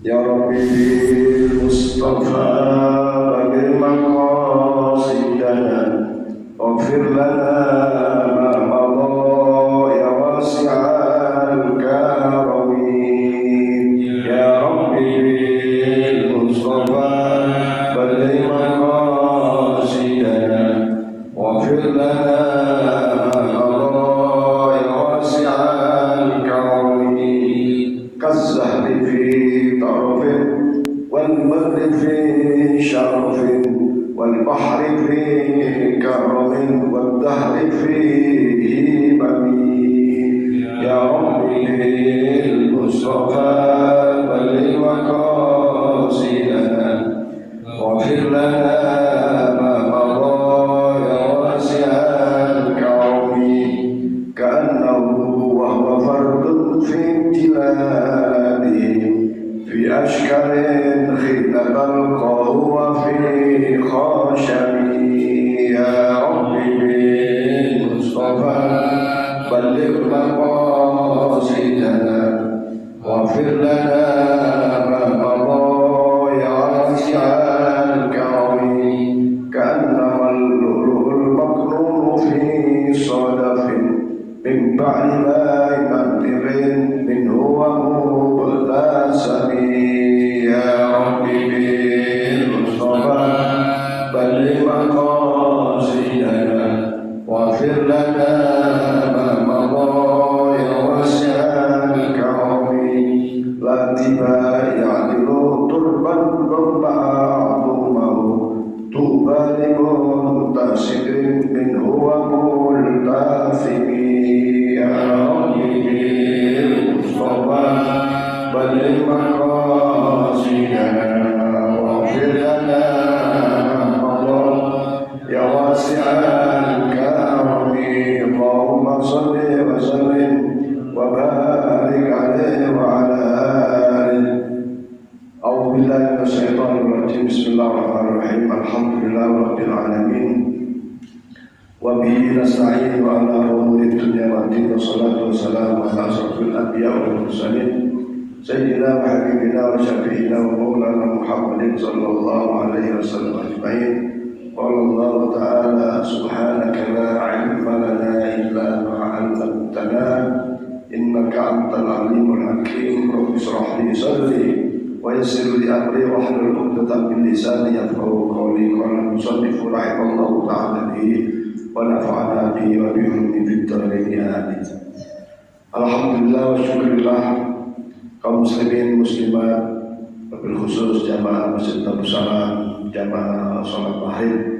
Ya Rabbi Mustafa babil maqasidana waghfir lana ma madha ya wasi'al karami. Ya Rabbi Mustafa babil maqasidana waghfir lana ma madha ya wasi'al karami. Kazzahri fi والمغرب في شرف والبحر في كرم والدهر في همم. يا ربي المصطفى بلغ مقاصدنا واغفر لنا ما مضى يا واسع الكرم. كأنه وهو فرد في امتلاءهم في أشكال حين تلقاه وفي خاشمي. يا ربي بالمصطفى بلغ مقاصدنا واغفر لنا ما مضى يا واسع الكرم. كأنما اللؤلؤ المكنون في صدف من بعد ماء منطق منه ومبتسم. يا ربي بالمصطفى بلغ مقاصدنا واغفر لنا ما مضى يا واسع الكرم. لا تبا يعدل تربا بعضه طوبى لمنتصر منه وملتثم. يا ربي بالمصطفى بلغ مقاصدنا واغفر لنا ما مضى يا واسع الكرم. اللهم صل وسلم وبارك عليه وعلى آله. أعوذ بالله من الشيطان الرجيم. بسم الله الرحمن الرحيم. الحمد لله رب العالمين وبه نستعين وعلى أمور الدنيا والدين والصلاة والسلام على أشرف الأنبياء والمرسلين سيدنا وحبيبنا وشفيعنا ومولانا محمد صلى الله عليه وسلم أجمعين. قال الله تعالى سبحانك لا علم لنا إلا ما علمتنا إنك أنت العليم الحكيم. رب اشرح لي صدري ويسر لي أمري واحلل عقدة من لساني يفقهوا قولي. قال المصنف رحمه الله تعالى به ونفعنا به وبهم في الدارين آمين. Alhamdulillah wa syukurillah kaum muslimin muslimat, wabil khusus jamaah Masjid Darussalam, jamaah sholat maghrib.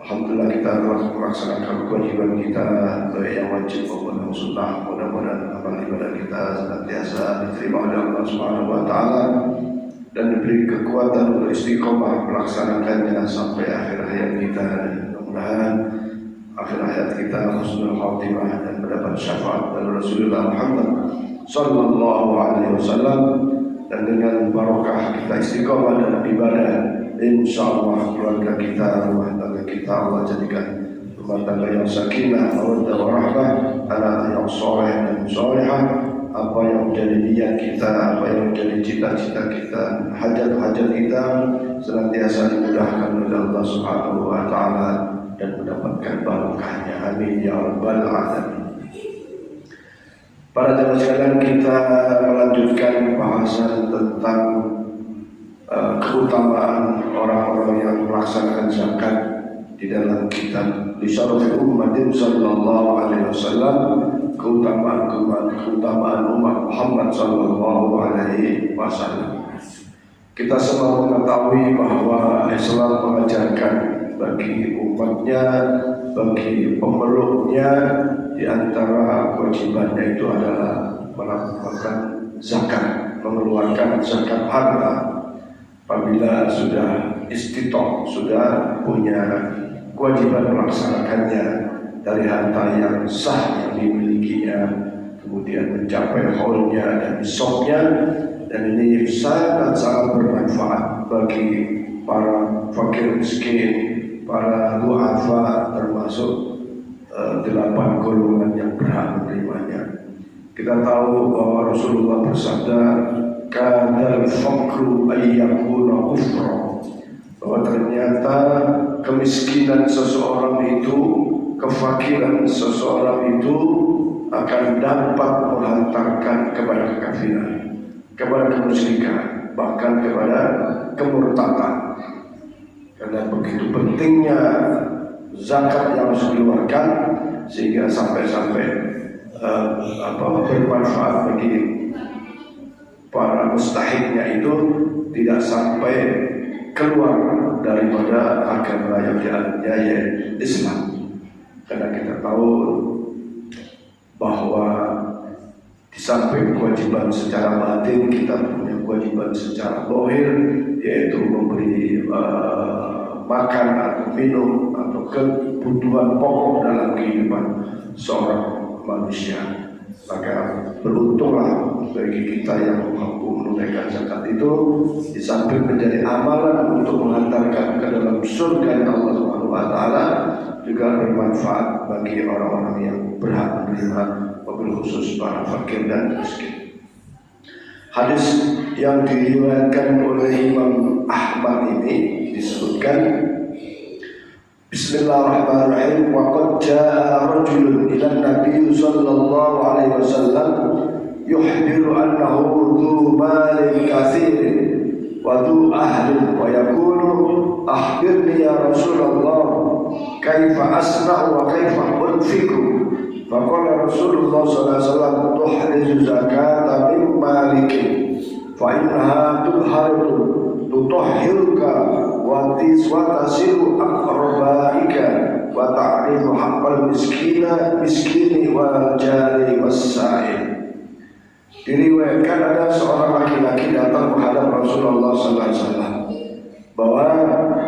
Alhamdulillah kita telah melaksanakan kewajiban kita baik yang wajib maupun yang sunnah. Mudah-mudahan amal ibadah kita senantiasa diterima oleh Allah Subhanahu wa taala dan diberi kekuatan untuk istiqomah melaksanakannya sampai akhir hayat kita. Mudah-mudahan akhir hayat kita husnul khatimah dan mendapat syafaat dari Rasulullah Muhammad sallallahu alaihi wasallam. Dan dengan barokah kita istiqomah dalam ibadah, insyaallah keluarga kita, rumah tangga kita Allah jadikan rumah tangga yang sakinah, mawaddah warahmah, anak yang soleh dan solehah. Apa yang menjadi niat kita, apa yang menjadi cita-cita kita, hajat-hajat kita senantiasa dimudahkan oleh Allah Subhanahu wa taala dan mendapatkan barokahnya. Amin ya rabbal alamin. Para jamaah sekalian, kita melanjutkan bahasan tentang keutamaan orang-orang yang melaksanakan zakat di dalam kitab Lisyarafil Ummatin sallallahu alaihi wasallam. Keutamaan umat Muhammad sallallahu alaihi wasallam. Kita semua mengetahui bahwa Islam mengajarkan bagi umatnya, bagi pemeluknya, di antara kewajibannya itu adalah melakukan zakat, mengeluarkan zakat harta. Apabila sudah istitoh, sudah punya kewajiban melaksanakannya dari harta yang sah yang dimilikinya, kemudian mencapai haulnya dan nisabnya, dan ini sangat-sangat bermanfaat bagi para fakir miskin, para du'afa, termasuk 8 golongan yang berhak menerimanya. Kita tahu bahwa Rasulullah bersabda, kadal faqru ayyakuna kufra, bahwa ternyata kemiskinan seseorang itu, kefakiran seseorang itu akan dapat menghantarkan kepada kekafiran, kepada kemusyrikan, bahkan kepada kemurtadan. Karena begitu pentingnya zakat yang harus dikeluarkan, sehingga sampai-sampai bermanfaat bagi para mustahiknya itu tidak sampai keluar daripada agama yang dianjaya Islam. Karena kita tahu bahwa di samping kewajiban secara batin, kita punya kewajiban secara zahir, yaitu memberi makan atau minum atau kebutuhan pokok dalam kehidupan seorang manusia. Maka beruntunglah bagi kita yang mampu menunaikan zakat itu, di samping menjadi amalan untuk mengantarkan ke dalam surga Allah Subhanahu wa taala, juga bermanfaat bagi orang-orang yang berhak menerima, wabil khusus para fakir dan miskin. Hadis yang diriwayatkan oleh Imam Ahmad ini disebutkan, Bismillahirrahmanirrahim, wa qad jaa rajulun ila Nabi sallallahu alaihi wasallam yuhbiru annahu dhu malin katsirin wa dhu ahlin, wa yaqulu akhbirni ya Rasulullah kaifa asna'u wa kaifa unfiqu. Faqala Rasulullah sallallahu alaihi wasallam tuhrizu zakata min maliki fa innaha tutahhiruka wa tasilu aqrabaika wa ta'rifu haqqal miskini wal jari was-sa'il. Diriwayatkan ada seorang laki-laki datang menghadap Rasulullah sallallahu alaihi wasallam, bahwa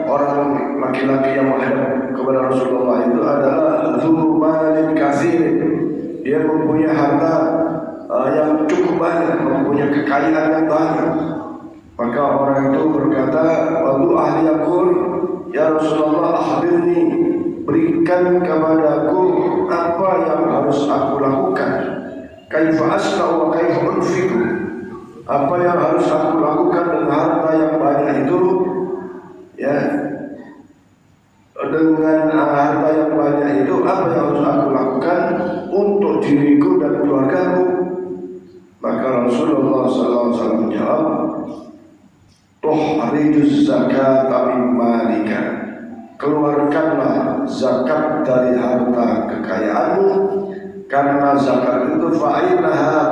orang laki-laki yang menghadap kepada Rasulullah itu adalah dzu malin katsirin. Dia mempunyai harta yang cukup banyak, mempunyai kekayaan yang banyak. Maka orang itu berkata, "Wadu ahli yaqul, ya Rasulullah akhbirni, berikan kepadaku apa yang harus aku lakukan. Kaifa asna'u wa kaifa unfiqu, apa yang harus aku lakukan dengan harta yang banyak itu, ya, dengan harta yang banyak itu apa yang harus aku lakukan untuk diriku dan keluargaku." Maka Rasulullah SAW menjawab, "Tuhrijuz zakata min malika, keluarkanlah zakat dari harta kekayaanmu, karena zakat itu fa'inaha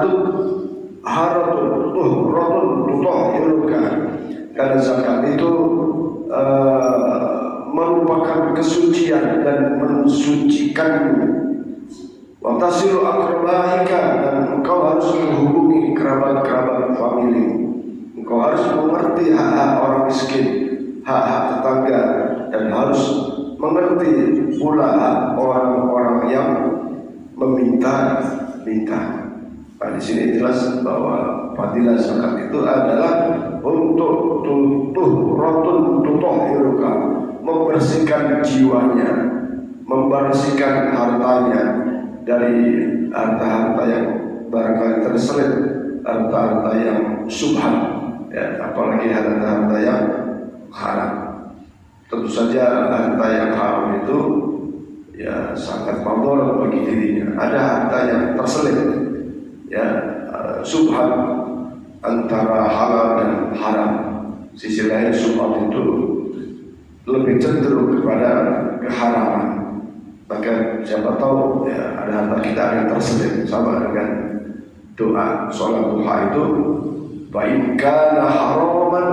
tuhratun tutahhiruka, karena zakat itu merupakan kesucian dan mensucikanmu. Wa tasilu aqrabaika, dan engkau harus menghubungi kerabat-kerabat famili. Engkau harus mengerti hak-hak orang miskin, hak-hak tetangga, dan harus mengerti pula hak orang-orang yang meminta-minta." Nah, di sini jelas bahwa fadilah zakat itu adalah untuk tuhratun tutahhiruka, membersihkan jiwanya, membersihkan hartanya dari harta-harta yang barangkali terselip, harta-harta yang subhan, ya, apalagi harta-harta yang haram. Tentu saja harta yang haram itu ya sangat madhar bagi dirinya. Ada harta yang terselip, ya, subhan antara halal dan haram. Sisi lain subhan itu lebih cenderung kepada keharaman. Maka siapa tahu, ya, ada harta kita yang terselip, sama dengan doa sholat duha itu, fa in kana haraman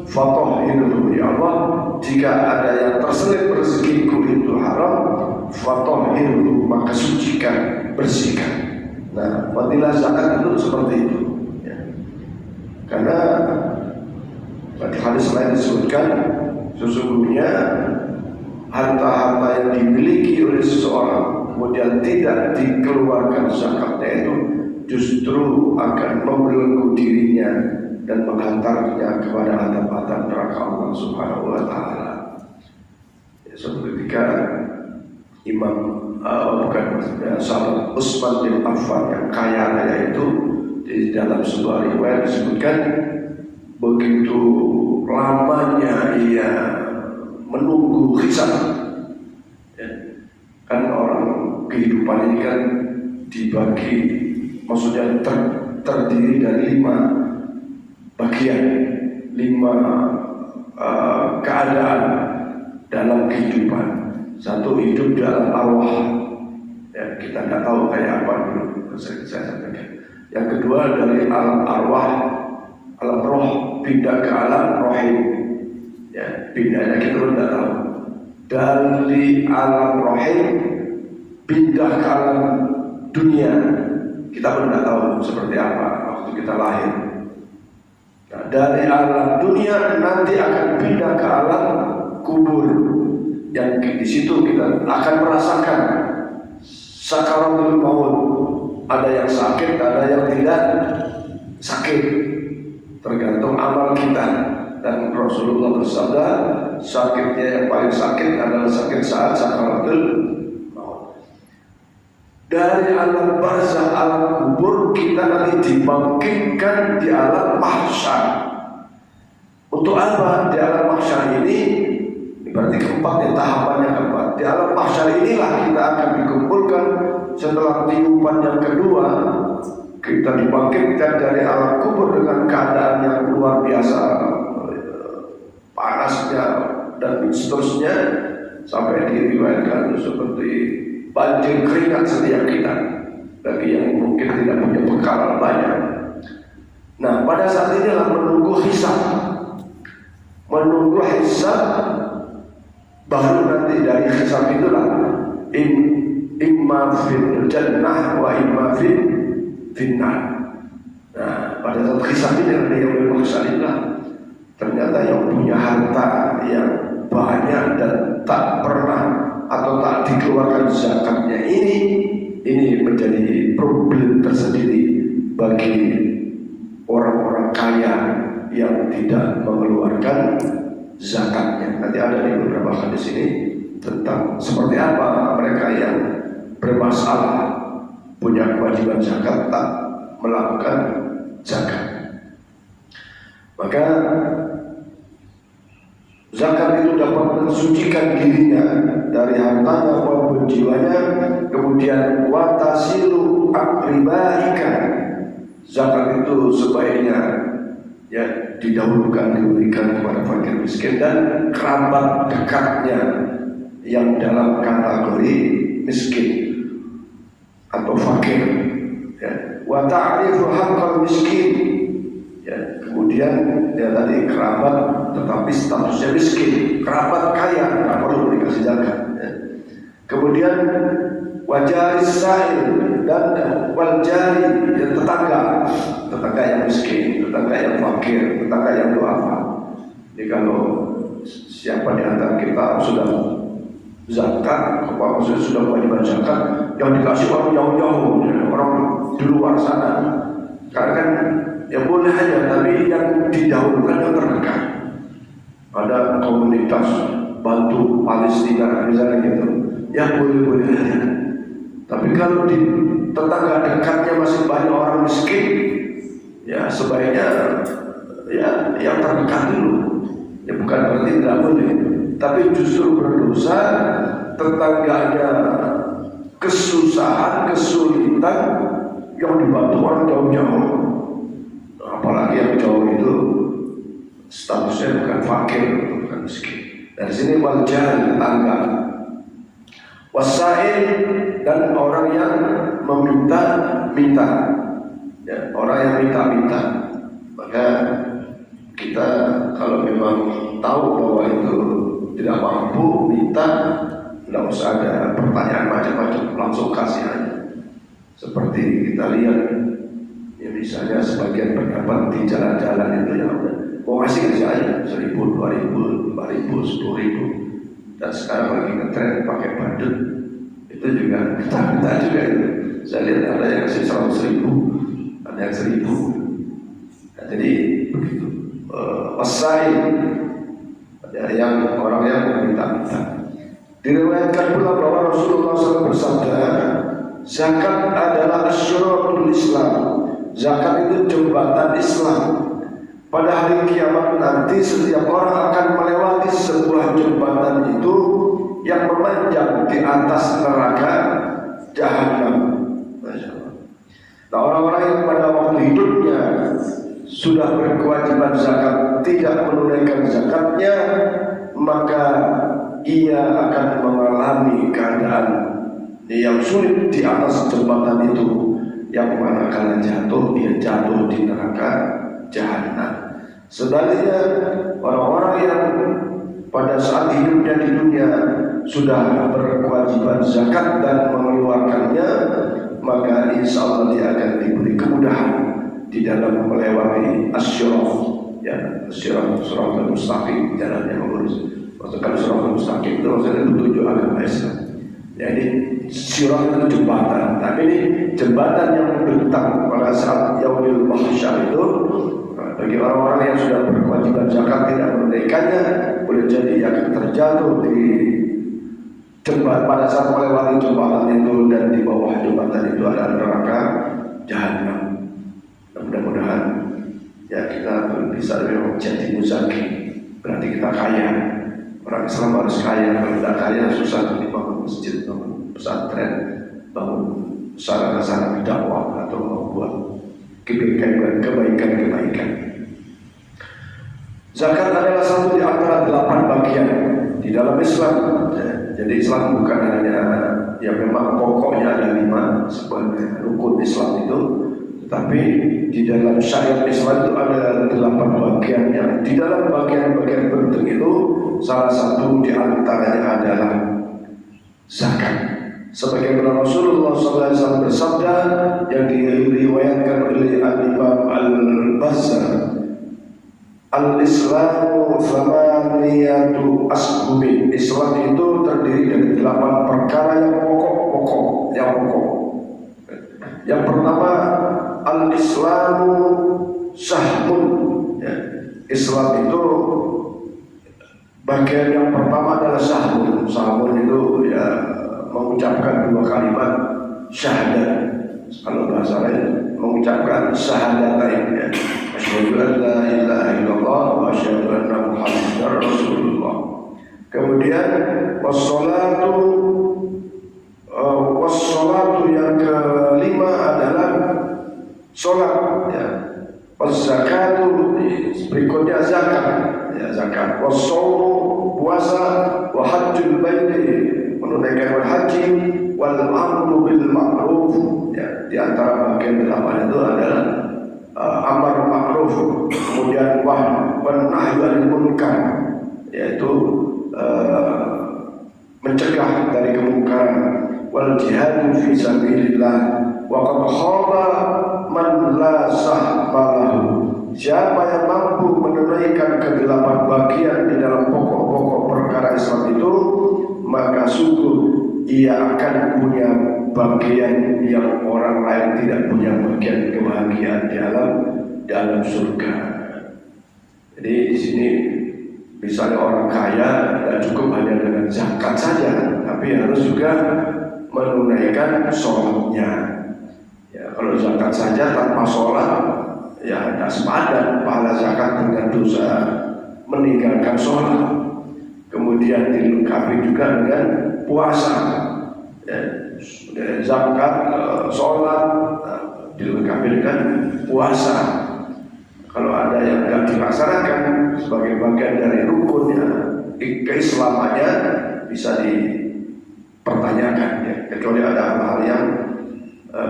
fatahhirhu, ya Allah, jika ada yang terselip rezekiku itu haram, fatahhirhu, maka sucikan, bersihkan. Nah, fadilah zakat itu seperti itu, ya. Karena di hadis lain disebutkan, sesungguhnya harta-harta yang dimiliki oleh seseorang kemudian tidak dikeluarkan zakatnya itu justru akan membelenggu dirinya dan menghantarnya kepada adab-adab neraka Allah Subhanahu wa taala. Ya, suatu ketika Sahabat Utsman bin Affan yang kaya raya itu Di dalam sebuah riwayat disebutkan begitu lamanya ia menunggu hisab. Ya. Kan orang kehidupan ini kan dibagi, maksudnya terdiri dari 5 bagian, 5 keadaan dalam kehidupan. Satu, hidup dalam arwah. Ya, kita nggak tahu kayak apa dulu, saya sampaikan. Yang kedua, dari alam arwah, alam roh, pindah ke alam rohim. Ya, pindahnya kita pun tidak tahu. Dari alam rohim pindah ke alam dunia, kita pun tidak tahu seperti apa waktu kita lahir. Nah, dari alam dunia nanti akan pindah ke alam kubur, yang di situ kita akan merasakan sakaratul maut. Ada yang sakit, ada yang tidak sakit, tergantung amal kita. Dan Rasulullah bersabda, sakitnya yang paling sakit adalah sakit saat sakaratul maut. Dari alam barzakh, alam kubur, kita nanti dibangkitkan di alam mahsyar. Untuk apa? Di alam mahsyar ini berarti keempat, tahapan yang keempat. Di alam mahsyar inilah kita akan dikumpulkan. Setelah tiupan yang kedua, kita dibangkitkan dari alam kubur dengan keadaan yang luar biasa, panasnya dan seterusnya, sampai diriwayatkan seperti banjir keringat setiap kita bagi yang mungkin tidak punya bekal banyak. Nah, pada saat inilah menunggu hisab, baru nanti dari hisab itulah imma fil jannah wa imma fil nar. Nah, pada saat hisab ini ada yang bermaksudnya ternyata yang punya harta yang banyak dan tak pernah atau tak dikeluarkan zakatnya ini menjadi problem tersendiri bagi orang-orang kaya yang tidak mengeluarkan zakatnya. Nanti ada di beberapa hadis ini tentang seperti apa mereka yang bermasalah punya kewajiban zakat tak melakukan zakat. Maka zakat itu dapat mensucikan dirinya dari hartanya maupun jiwanya. Kemudian watasilu akribaika, zakat itu sebaiknya ya didahulukan diberikan kepada fakir miskin dan kerabat dekatnya yang dalam kategori miskin atau fakir. Ya, wa ta'rifu haqqal miskin. Ya, kemudian dia tadi kerabat tetapi statusnya miskin, kerabat kaya nggak perlu dikasih zakat. Ya. Kemudian wajaris sa'il dan waljari, dan tetangga yang miskin, tetangga yang fakir, tetangga yang duafa. Jadi kalau siapa di antara kita sudah zakat, maksudnya sudah kewajiban zakat, yang dikasih orang jauh-jauh, orang di luar sana. Karena kan ya boleh aja, tapi yang didahulukan yang terdekat. Ada komunitas bantu Palestina misalnya gitu, ya boleh-boleh aja. Tapi kalau di tetangga dekatnya masih banyak orang miskin, ya sebaiknya ya yang terdekat dulu. Ya bukan berarti tidak boleh, tapi justru berdosa tetangganya kesusahan, kesulitan yang dibantu orang jauh-jauh. Apalagi yang jauh itu statusnya bukan fakir, bukan miskin. Dari sini wajar tetangga, wasail, dan orang yang meminta-minta, ya, orang yang minta-minta. Maka kita kalau memang tahu bahwa itu tidak mampu minta, tidak usah ada pertanyaan macam-macam, langsung kasih aja. Seperti kita lihat, ya misalnya sebagian pendapat di jalan-jalan itu yang mau kasih aja 1.000, 2.000, 5.000, 10.000. Dan sekarang lagi ngetren pakai badut, itu juga kita juga itu. Saya lihat ada yang kasih 100.000, ada yang 1.000. Nah, jadi begitu. Wasai, ada yang orang yang meminta-minta. Diriwayatkan pula bahwa Rasulullah SAW bersabda, zakat adalah asyuratul Islam. Zakat itu jembatan Islam. Pada hari kiamat nanti setiap orang akan melewati sebuah jembatan itu yang memanjang di atas neraka Jahannam. Nah, orang-orang yang pada waktu hidupnya sudah berkewajiban zakat tidak menunaikan zakatnya, maka ia akan mengalami keadaan yang sulit di atas jembatan itu, yang mana kalau jatuh, dia jatuh di neraka Jahannam. Sebaliknya orang-orang yang pada saat hidupnya di dunia sudah berkewajiban zakat dan mengeluarkannya, maka insya Allah dia akan diberi kemudahan di dalam melewati as-syirat, ya, as-syirat, siratal mustaqim, jalan yang lurus. Maksudnya siratal mustaqim itu maksudnya petunjuk agama Islam. Jadi syirat itu jembatan, tapi ini jembatan yang membentang pada saat yaumil mahsyar itu. Bagi orang-orang yang sudah berkewajiban zakat tidak menunaikannya, boleh jadi akan terjatuh di jembatan pada saat melewati jembatan itu, dan di bawah jembatan itu ada neraka Jahannam. Mudah-mudahan ya kita bisa menjadi muzaki, berarti kita kaya. Orang Islam harus kaya, kalau tidak kaya susah dibangun masjid, bangun pesantren, bangun sarana-sarana dakwah atau membuat kebaikan-kebaikan. Zakat adalah satu di antara 8 bagian di dalam Islam. Jadi Islam bukan hanya yang memang pokoknya ada 5 sebagai rukun Islam itu, tapi di dalam syariat Islam itu ada 8 bagian yang di dalam bagian-bagian penting itu salah satu di antaranya adalah zakat. Sebagaimana Rasulullah SAW bersabda yang diriwayatkan oleh Al-Imam Al-Bazzar, Al-Islamu thamaniyatu asbubin. Islam itu terdiri dari 8 perkara yang pokok. Yang pertama, Al-Islamu sahmun, ya. Islam itu bagian yang pertama adalah sahmun. Sahmun itu ya mengucapkan 2 kalimat syahadat. Kalau bahasa lain mengucapkan syahadatain, ya. Asyhadu an la ilaha illallah wa asyhadu anna Muhammadar Rasulullah. Kemudian wassalatu yang kelima adalah salat, ya. Zakatu berikutnya zakat, ya, zakat. Wassaumu puasa, wa hajjul baiti menunaikan haji, wal amru bil ma'ruf, ya. Di antara bagian 8 itu adalah amar ma'ruf, kemudian wan nahyu anil munkar, yaitu mencegah dari kemungkaran, wal jihadu fi sabilillah, wa qad khaba man la sahbalahu. Siapa yang mampu menunaikan ke-8 bagian di dalam pokok-pokok perkara Islam itu, maka sungguh ia akan punya bagian yang orang lain tidak punya, bagian kebahagiaan di dalam surga. Jadi di sini misalnya orang kaya tidak cukup hanya dengan zakat saja, tapi harus juga menunaikan sholatnya. Ya, kalau zakat saja tanpa sholat, ya tidak sepadan pahala zakat dengan dosa meninggalkan sholat. Kemudian dilengkapi juga dengan puasa, ya, zakat, sholat, dilengkapi dengan puasa. Kalau ada yang tidak dilaksanakan sebagai bagian dari rukunnya, keislamannya bisa dipertanyakan, ya. Kecuali ada hal-hal yang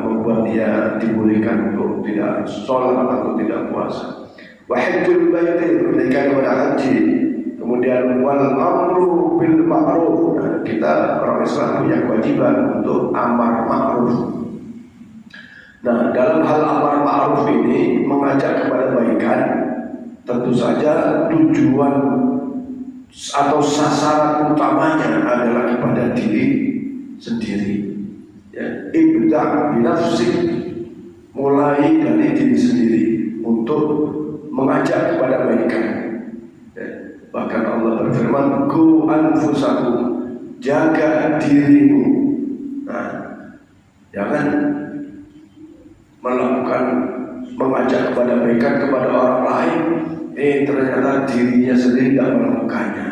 membuat dia dibolehkan untuk tidak sholat atau tidak puasa. Wa hajjul baiti, menunaikan ibadah haji. Kemudian wal amru bil ma'ruf. Nah, kita orang Islam punya kewajiban untuk amar ma'ruf. Nah, dalam hal amar ma'ruf ini mengajak kepada kebaikan, tentu saja tujuan atau sasaran utamanya adalah kepada diri sendiri. Ya, ibda' binafsik, mulai dari diri sendiri untuk mengajak kepada kebaikan. Ya, bahkan Allah berfirman, "Qu anfusakum," jaga dirimu. Nah, jangan melakukan kebaikan kepada orang lain, ternyata dirinya sendiri tidak melakukannya.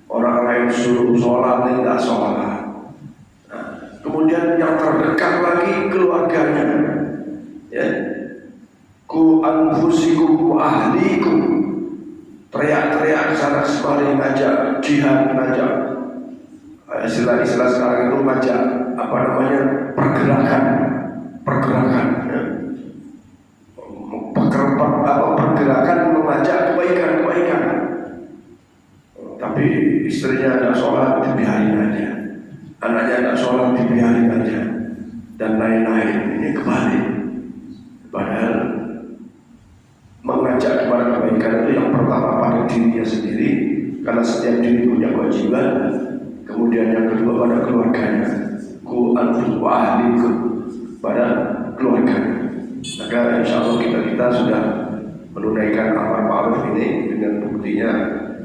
Orang lain suruh sholat, tidak sholat. Nah, kemudian yang terdekat lagi keluarganya, ya, ku anfusikum wa ahlikum, teriak-teriak kesana kemari, ngajak jihad, ngajak istilah-istilah sekarang itu ngajak apa namanya pergerakan, ya. Pergerakan mengajak kebaikan. Tapi istrinya tidak sholat, dibiarin aja. Anaknya tidak sholat, dibiarin aja. Dan lain-lain. Ini kebalik. Padahal mengajak kepada kebaikan itu yang pertama pada dirinya sendiri, karena setiap diri punya kewajiban. Kemudian yang kedua pada keluarganya, ku anfusikum wa ahlikum, pada keluarganya. Maka insya Allah kita sudah menunaikan amar ma'ruf ini dengan buktinya.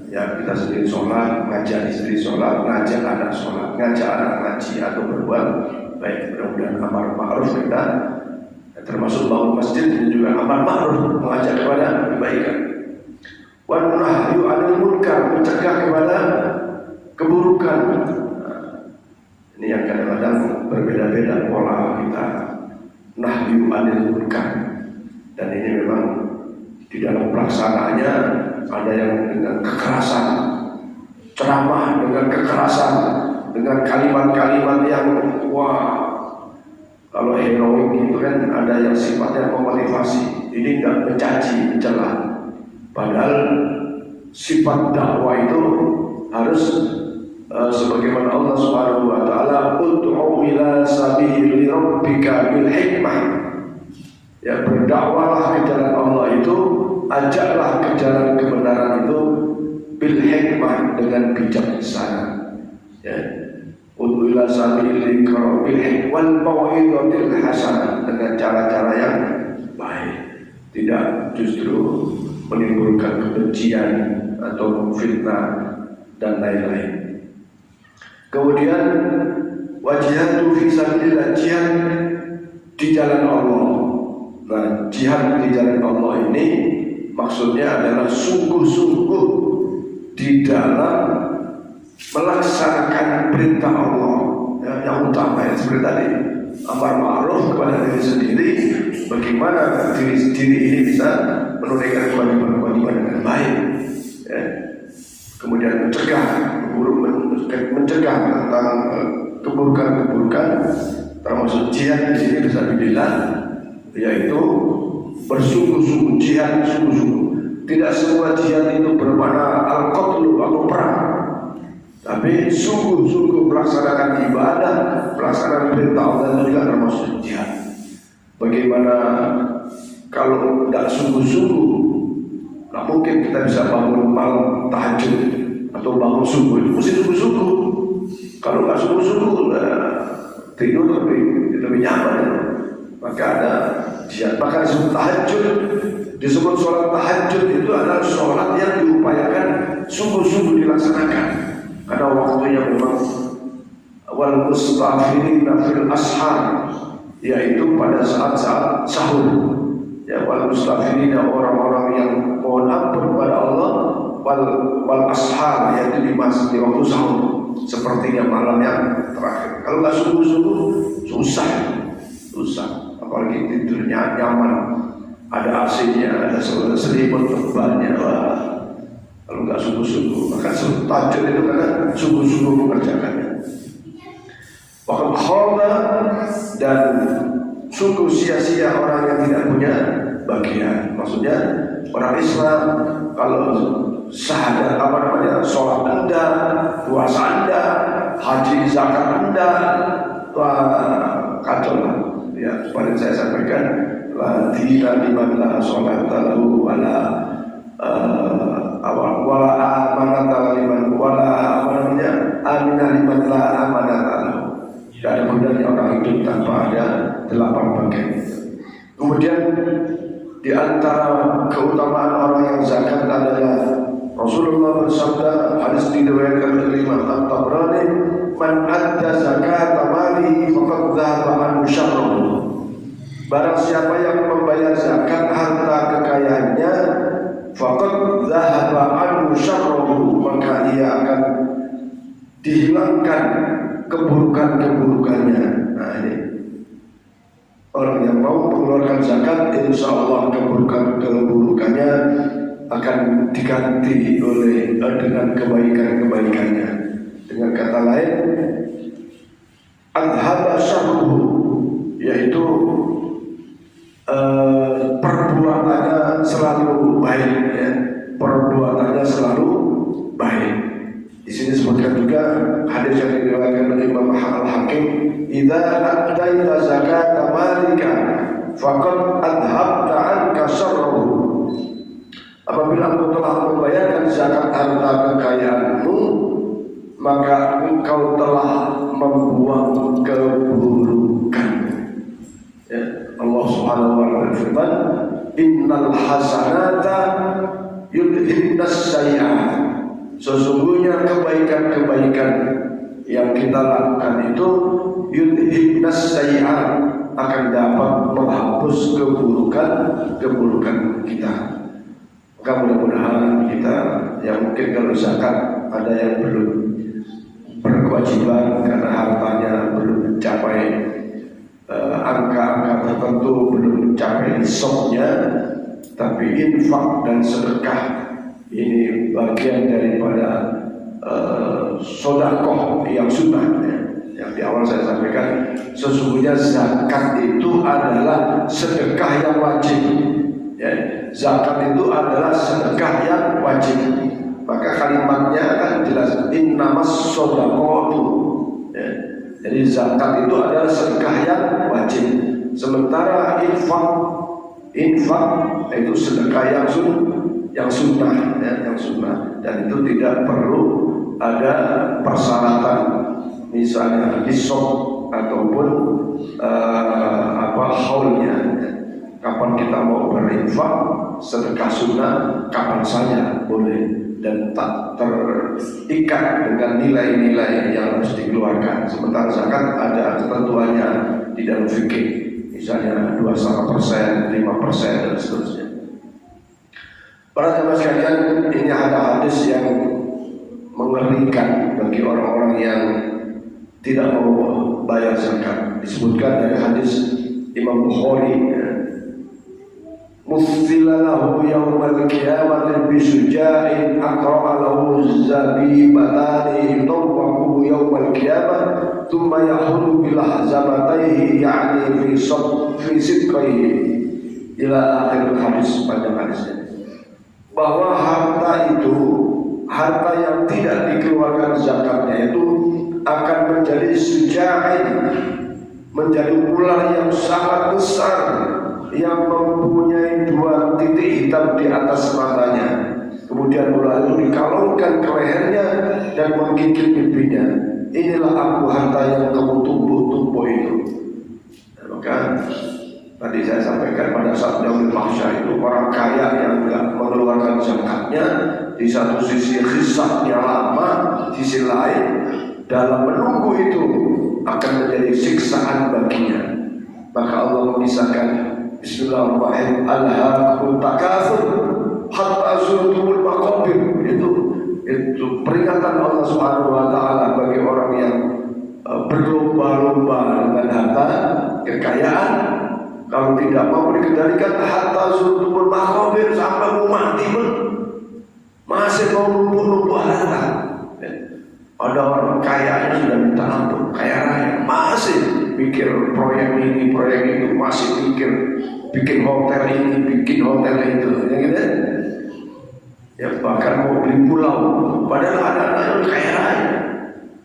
Ya, kita sendiri sholat, ngajak istri sholat, ngajak anak sholat, ngajak anak ngaji atau berbuat baik. Mudah-mudahan amar ma'ruf kita, termasuk bangun masjid, ini juga amar ma'ruf, mengajak kepada kebaikan. Wan nahyu 'anil munkar, mencegah kepada keburukan. Ini yang kadang-kadang berbeda-beda pola kita. Nahyu 'anil munkar, dan ini memang di dalam pelaksanaannya ada yang dengan kekerasan, ceramah dengan kekerasan, dengan kalimat-kalimat yang kalau heroik itu kan ada yang sifatnya memotivasi. Ini tidak mencaci, mencela. Padahal sifat dakwah itu harus sebagaimana Allah Subhanahu wa taala, ud'u ila sabili rabbika bil hikmah. Ya, berdakwalah ke jalan Allah itu, ajaklah ke jalan kebenaran itu bil hikmah, dengan bijaksana. Ya, ud'u ila sabili rabbika wal mau'izatil hasanah, dengan cara-cara yang baik, tidak justru menimbulkan kebencian atau fitnah dan lain-lain. Kemudian wajihatu fi sabilillah, jihad di jalan Allah. Nah, jihad di jalan Allah ini maksudnya adalah sungguh-sungguh di dalam melaksanakan perintah Allah, ya, yang utama ya, seperti tadi amar ma'ruf kepada diri sendiri, bagaimana diri ini bisa menunaikan kewajiban-kewajiban dengan baik, ya. Kemudian mencegah tentang keburukan-keburukan, termasuk jihad di sini fisabilillah, yaitu bersungguh-sungguh, jihad sungguh-sungguh. Tidak semua jihad itu bermakna al-qatlu atau perang, tapi sungguh-sungguh melaksanakan ibadah, melaksanakan perintah Allah itu juga termasuk jihad. Bagaimana kalau tidak sungguh-sungguh, nah mungkin kita bisa bangun malam tahajud atau bangun subuh, itu mesti sungguh-sungguh. Kalau nggak sungguh-sungguh, tidur lebih nyaman. Maka ada jihad. Bahkan disebut tahajud, disebut sholat tahajud itu adalah sholat yang diupayakan sungguh-sungguh dilaksanakan. Karena waktunya memang wal mustafirina fil ashar, yaitu pada saat-saat sahur. Ya, wal mustafirina, orang-orang yang mohon ampun kepada Allah, wal ashar, yaitu di waktu sahur, sepertinya malam yang terakhir. Kalau nggak sungguh-sungguh, susah, apalagi tidurnya nyaman, ada AC-nya, ada selimut tebalnya. Kalau nggak sungguh-sungguh, maka tahajud itu karena sungguh-sungguh mengerjakannya. Waktu khawla, dan sungguh sia-sia orang yang tidak punya bagian. Maksudnya orang Islam kalau syahadat sholat anda, puasa anda, haji zakat anda, kacau lah. Ya, seperti saya sampaikan, la dina liman la sholat lahu wala amanat liman wala aminah liman la amanat lahu. Tidak ada gunanya orang hidup tanpa ada 8 bagian. Kemudian di antara keutamaan orang yang zakat adalah Rasulullah bersabda, hadis diriwayatkan oleh Imam At-Tabrani, man adda zakat malihi faqad dhahaba anhu syarruhu. Barang siapa yang membayar membayar zakat harta kekayaannya, faqad dhahaba anhu syarruhu, maka ia akan dihilangkan keburukan-keburukannya. Nah ini orang yang mau mengeluarkan zakat, insya Allah keburukan-keburukannya akan diganti oleh dengan kebaikan-kebaikannya. Dengan kata lain, adhaba syarruhu, yaitu perbuatannya selalu baik, ya. Perbuatannya selalu baik. Di sini disebutkan juga hadis yang diriwayatkan oleh Imam Al-Hakim, "Idza adaita zakata malika faqad adhabta anka syarrahu." Apabila engkau telah membayarkan zakat harta kekayaanmu, maka engkau telah membuang keburukan. Ya, Allah Subhanahu wa taala berfirman, "Innal hasanata yudhibnas sayyi'at." Sesungguhnya kebaikan-kebaikan yang kita lakukan itu yudhibnas sayyi'at, akan dapat menghapus keburukan kita. Maka mudah-mudahan kita yang mungkin kalau zakat ada yang belum berkewajiban karena hartanya belum mencapai angka-angka tertentu, belum mencapai nisabnya, tapi infak dan sedekah ini bagian daripada sedekah yang sunnah, ya. Yang di awal saya sampaikan, sesungguhnya zakat itu adalah sedekah yang wajib, ya. Zakat itu adalah sedekah yang wajib. Maka kalimatnya kan jelas, innamas shadaqatu, ya. Jadi zakat itu adalah sedekah yang wajib. Sementara infak itu sedekah yang sunnah, ya, yang sunnah, dan itu tidak perlu ada persyaratan, misalnya nisab ataupun haulnya. Kapan kita mau berinfak sedekah sunnah, kapan saja boleh, dan tak terikat dengan nilai-nilai yang harus dikeluarkan. Sementara zakat ada ketentuannya di dalam fikih, misalnya 2,5%, 5% dan seterusnya. Para jemaah sekalian, ini ada hadis yang mengerikan bagi orang-orang yang tidak mau bayar zakat. Disebutkan dari hadis Imam Bukhari, "Muftilahu yawmal qiyamati bisuja'in aqra'a lahu zabibatani tawwaquhu yawmal qiyamah thumma yahulu bilahzamatayhi ya'ni fi sidqaihi." Ila akhir hadis, panjang hadisnya. Bahwa harta yang tidak dikeluarkan zakatnya itu akan menjadi suja'in, menjadi ular yang sangat besar yang mempunyai 2 titik hitam di atas matanya. Kemudian ular itu dikalungkan ke lehernya dan menggigit pipinya. Inilah aku harta yang kamu tumpuk-tumpuk itu. Nah, maka tadi saya sampaikan pada saat Yaumul Mahsyar itu orang kaya yang tidak mengeluarkan zakatnya, di satu sisi hisabnya lama, sisi lain dalam menunggu itu akan menjadi siksaan baginya. Maka Allah mengisahkan, Bismillahirrahmanirrahim, "Alhaakumut takatsur hatta zurtumul maqabir." Itu peringatan Allah Subhanahu wa taala bagi orang yang berlomba-lomba dengan harta kekayaan. Kalau tidak mau dikendalikan, hatta zurtumul maqabir, sampai mau mati pun masih mau numpuk-numpuk harta. Ada orang kayanya sudah minta ampun, kaya raya, masih pikir proyek ini, proyek itu, masih pikir bikin hotel ini, bikin hotel itu, ya gitu. Ya bahkan mau beli pulau, padahal ada yang kaya raya.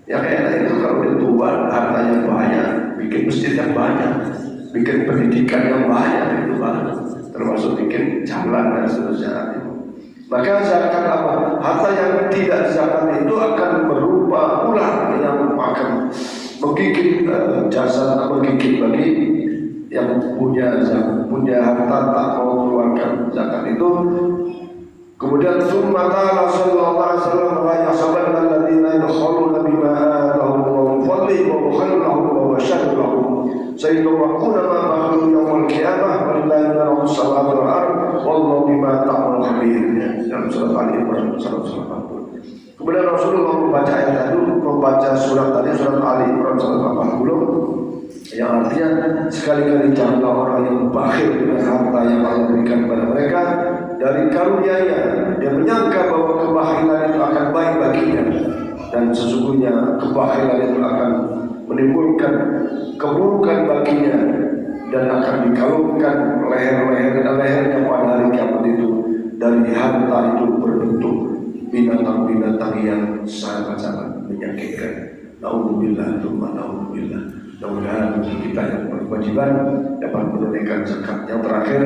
Yang kaya raya itu kalau dia tua, hartanya banyak, bikin masjid yang banyak, bikin pendidikan yang banyak, itu banyak, termasuk bikin jalan dan seterusnya. Maka zakat apa? Harta yang tidak zakat itu akan berupa ular yang akan menggigit jasad, menggigit bagi yang punya harta tak mau keluarkan zakat itu. Kemudian summa qala sallallahu alaihi wasallam wa yahsabanna alladziina yadkhuluna bima atahum Allahu min fadlihi wa khayrun lahum wa sharrun lahum sayuwaqquna ma ba'du yawmal qiyamah wa lillahi lahu samawati wal ardh wallahu bima ta'malun khabir. Dalam surat Ali Imran 180. Kemudian Rasulullah membaca ayat tadi, membaca surat tadi, surat Ali Imran 180, yang artinya sekali-kali janganlah orang yang bakhil dengan harta yang Allah berikan kepada mereka dari karunia-Nya. Dia menyangka bahwa kebakhilan itu akan baik baginya, dan sesungguhnya kebakhilan itu akan menimbulkan keburukan baginya dan akan dikalungkan lehernya pada hari kiamat itu dari harta itu berbentuk binatang-binatang yang sangat-sangat menyakitkan. Naudzubillah, naudzubillah. Mudah-mudahan kita yang berkewajiban dapat menunaikan zakat. Yang terakhir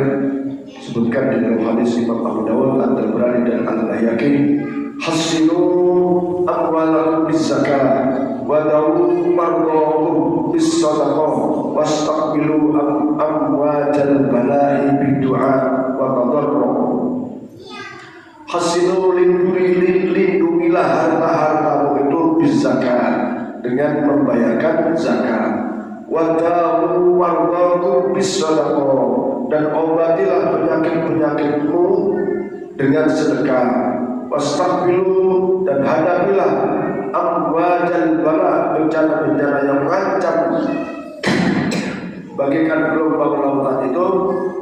disebutkan di dalam hadis Imam Abu Dawud, At-Tabrani dan Al-Baihaqi, hasinu amwalakum bis-zakat wa dawu mardakum bis-sadaqah wastaqbilu amwajal bala'i bid-du'a wa tadarruh. Hasinu lindungilah harta-hartamu itu bis-zakat, dengan membayarkan zakat. Wa dawu mardakum bis-sadaqah, dan obatilah penyakit-penyakitmu dengan sedekah. Wastaqbilu, dan hadapilah amwajal bala, bencana-bencana yang mengancam bagaikan gelombang lautan itu,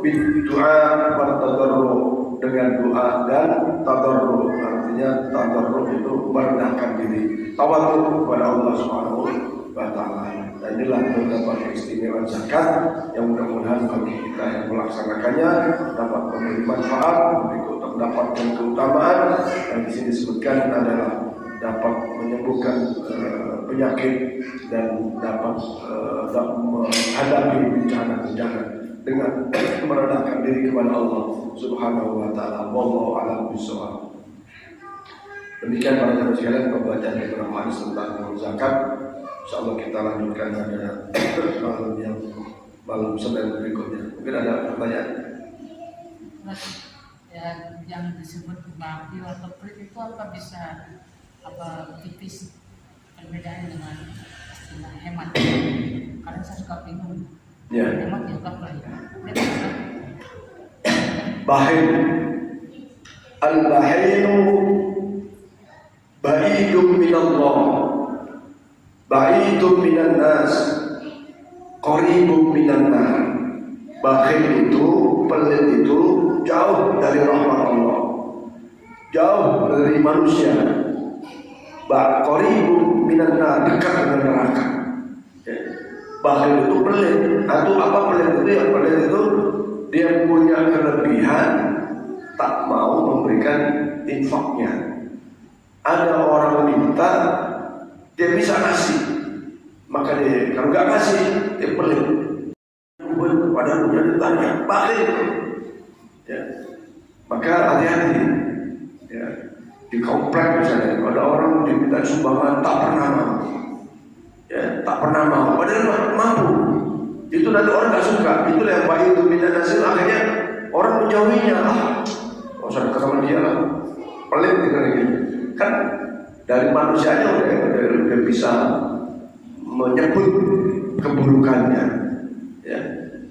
bid-du'a wa tadarruh, dengan doa dan tadarruh. Artinya tadarruh itu merendahkan diri, tawadhu kepada Allah Subhanahu wa taala. Dan inilah beberapa keistimewaan zakat yang mudah-mudahan bagi kita yang melaksanakannya dapat memberi manfaat, mendapatkan keutamaan. Dan di sini disebutkan adalah dapat menyembuhkan penyakit dan dapat menghadapi bencana-bencana dengan merendahkan diri kepada Allah Subhanahu wa taala. Wallahu a'lam bishawab. Demikian para jamaah sekalian pembacaan beberapa hadis tentang zakat. Insyaallah kita lanjutkan pada malam Senin berikutnya. Mungkin ada pertanyaan? Ya, yang disebut bakil atau pelit itu apa bisa tipis perbedaan dengan istilah hemat? Karena saya suka bingung. Ya. Hemat ya apa ya? Bakhil. Al-bakhilu ba'idun minallah, ba'idun minan nas, qaribun minan nar. Bakhil itu, pelit itu jauh dari rahmat Allah, jauh dari manusia. Qaribun minan nar, dekat dengan neraka. Bakhil itu pelit. Atau apa pelit itu? Yang pelit itu dia punya kelebihan, tak mau memberikan infaknya. Ada orang minta, dia bisa ngasih, maka dia kalau nggak ngasih, dia pelit. Padahal punya ditanya, bakhil. Ya. Maka hati-hati. Ya. Di komplek misalnya, ada orang diminta sumbangan tak pernah mau. Ya, tak pernah mau, padahal mampu. Itu nanti orang nggak suka. Itulah yang baik itu minta hasil, akhirnya orang menjauhinya. Usah dekat sama dia lah, pelit gitu. Kan dari manusianya udah bisa menyebut keburukannya. Ya.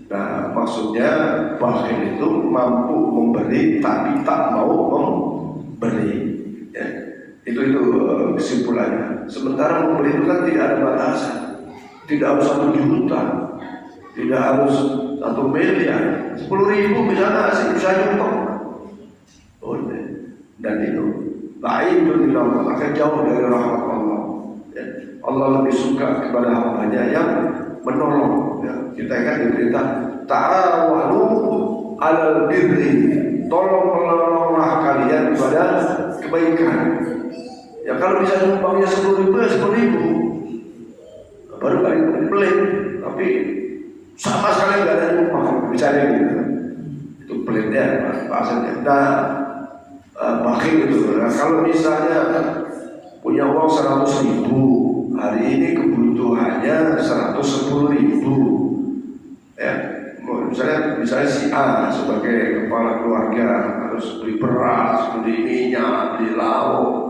Nah, maksudnya bakhil itu mampu memberi tapi tak mau memberi. Ya. Itu kesimpulannya. Sementara memberi itu kan tidak ada batasan, tidak harus 1 juta, tidak harus 1 miliar, 10.000 misalnya bisa nyumbang. Dan itu ba'idun minallah, akan jauh dari rahmat Allah. Ya. Allah lebih suka kepada hambanya yang menolong. Ya. Kita kan diperintah ta'awanu 'alal birri, tolong-menolonglah kalian kepada kebaikan. Ya kalau bisa nyumbangnya 10.000 ya 10.000, baru kali pelit. Tapi sama sekali nggak ada nyumbang, bicara gitu. Itu pelitnya bahasanya. Nah, bakhil itu. Nah, kalau misalnya punya uang 100.000, hari ini kebutuhannya 110.000, ya. Misalnya si A sebagai kepala keluarga harus beli beras, beli minyak, beli lauk.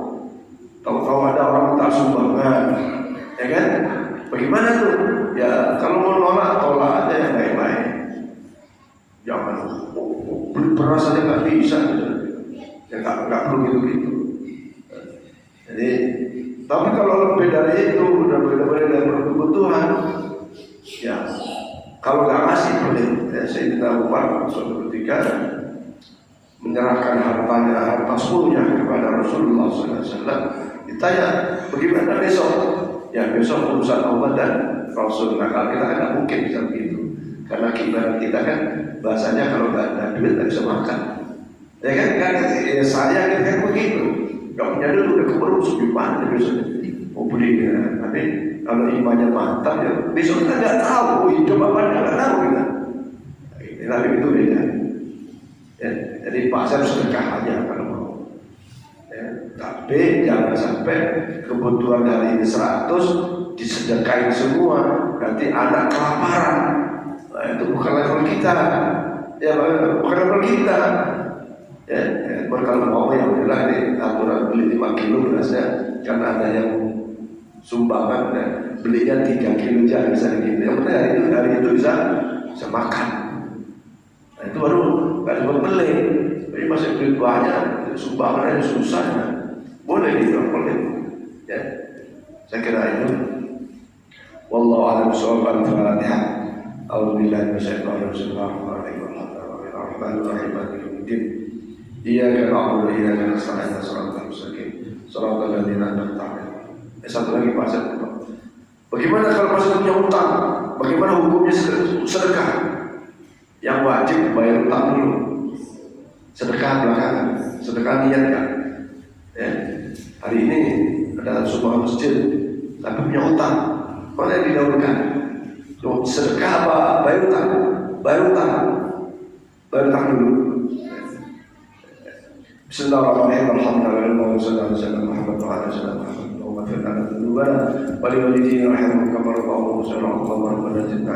Tahu-tahu ada orang minta sumbangan, ya kan? Bagaimana tuh? Ya kalau mau nolak, tolak aja yang baik-baik. Jangan beli beras aja nggak bisa, ya nggak perlu gitu. Jadi, tapi kalau lebih dari itu, lebih dari kebutuhan, ya kalau nggak ngasih boleh. Ya, Sayyidina Umar suatu ketika menyerahkan harta seluruhnya kepada Rasulullah SAW. Ditanya, bagaimana besok? Ya besok urusan Allah dan Rasul. Nah kalau kita kan nggak mungkin bisa begitu, karena kita kan bahasanya kalau nggak ada duit nggak bisa makan. Ya kan ya, saya kan begitu. Nggak punya duit udah keburu gimana besok mau beli ya. Tapi kalau imannya mantap ya besok kita nggak tahu hidup apa nggak tahu kita. Tapi itu beda. Ya, jadi pasar sedekah aja kalau mau. Ya, tapi jangan sampai kebutuhan dari 100 disedekain semua, nanti anak kelaparan. Nah, itu bukan level kita. Ya, bukan level kita. Ya, kalau mau yang udah di aturan beli 5 kilo berasnya, karena ada yang sumbangan dan belinya 3 kilo aja bisa gitu. Yang penting hari itu bisa makan. Nah, itu baru nggak cuma beli, tapi masih beli banyak, sumbangan aja susah. Boleh gitu, boleh. Ya, saya kira itu. Wallahu a'lam bishawab. Al-Fatihah. A'udzubillahi minasyaitonir rajim. Bismillahirrahmanirrahim. Iyyaka na'budu wa iyyaka nasta'in. Shiratal mustaqim. Shiratal ladzina an'amta 'alaihim. Satu lagi Pak. Bagaimana kalau masih punya utang? Bagaimana hukumnya sedekah? Yang wajib bayar utang dulu. Sedekah belakangan. Sedekah niat kan? Ya. Hari ini ada sebuah masjid tapi punya utang. Mana yang didahulukan? Sedekah apa? Bayar utang. Bayar utang. Bayar utang dulu. Bismillahirrahmanirrahim. Alhamdulillah wassalatu wassalamu ala Rasulillah. Allahumma ighfir lana dhunubana wa li walidayna warhamhum kama rabbayana saghira. Allahumma zidna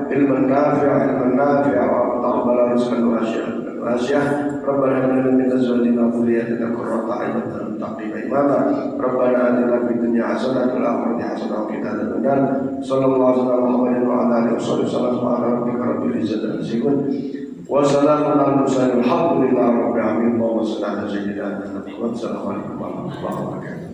ilman nafi'a wa taqabbal rizqan wasi'an. Rabbana hab lana min azwajina wa dhurriyyatina qurrata a'yun waj'alna imama. Rabbana atina fid dunya hasanatan wa fil akhirati hasanatan wa qina adzabannar. Sallallahu alaihi wa Muhammadin wa ala alihi wasallam. Ala rabbika rabbil izzati amma yasifun. Wassalamu ala mursalin. Alhamdulillahi rabbil alamin. Allahumma shalli ala sayyidina Muhammad. Wassalamu alaikum warahmatullahi wabarakatuh.